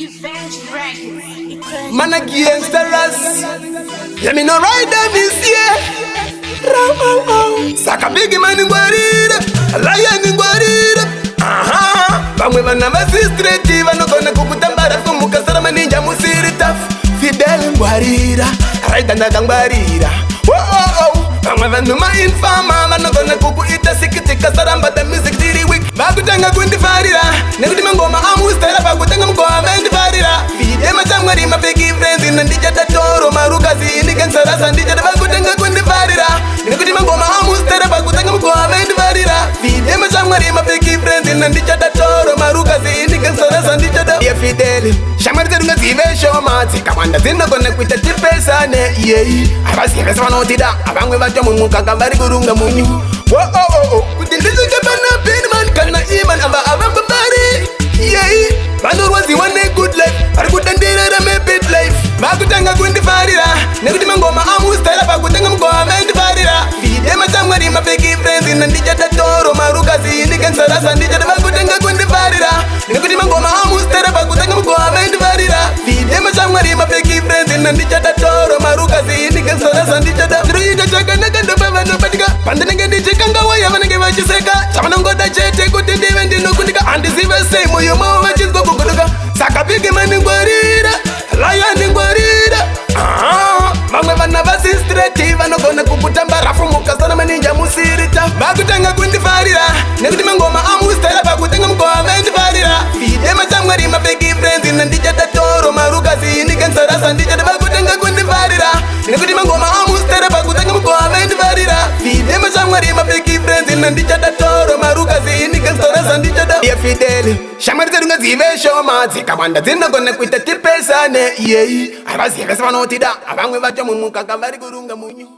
Revenge Records. Man a gangsterous. Let me no ride them this year. Saka big man in Guarida, a lion in Guarida. Aha, but we van never see straight even no gonna cook them bad from Mukasara Ninja Musiri tough. Fidel in Guarida, right under Gambarida. Whoa, I'm having no my infama, I'm not gonna cook it a sick tickasara, but the music did it weak. Bagutanga Quinty Farida, never Mangoma, I'm who's there, Bagutanga and Farida. Fidel Machamari, my big friends in the Dijata Toro, Marukazi, Nikan Saras and Dijata Bagutanga Quinty Farida. Never Mangoma, I'm who's there, Bagutanga and Farida. Fidel Machamari, my big friends in the Dijata Toro, Marukazi, Nikan Saras and Dijata. Dear Fidel, Shamarga Zive Shomati, Kamanda Zina connect with the Tipesane, yea. I was here as one of the Abang with a Jamuka, very good Runga Munu. Whoa, with the little Cabana, Penman, Kana even about Abambari. Yea, Bandur was the one a good life, I couldn't dare a bit life. Bakutanga Quinty Farida, Negrimangoma, Amus, Terabakutangam, and Farida. Feed them a Tamari, my big friends in the Dijata Toro, Marukazi, Nikan Saras and Dijata Bakutanga Quinty Farida. Negrimangoma, Amus, Terabakutangam, and Farida. Feed them a Tamari, my big friends in the Dijata Toro, Marukazi, Nikan Saras and Dijata. Three the Chakanaga, the Pavanopatica, Pandanga, the Chikanga, Yamanaka, Chiseka, Chamango, the Chete, good in the event in Nukunika, and the Ziva same, you know, which is Gokuka, Saka big man in Guarida, Lion in Guarida. Mama never see straight, even no gonna Kuputamba from Mukasana Ninja Musirita, Bagutanga Quinty Farida, Negrimangoma, Amus, Terabakutangam, and Farida. Feed them a Tamari, my big friends in the Dijata Toro, Marukazi, Nikan Saras and Dijata Bakutanga Quinty Farida. Negrimangoma, Amus, Terabakutangam, and Farida. Feed them a Tamari, my big friends in the Dijata Toro, Marukazi, Nikan Saras and Dijata. Dear Fidel, Shamarga Zive Shomati, Kamanda Zina connect with the Tipesane, yea. I was here as one of the Abang with a Jamuka, very good Runga Munu.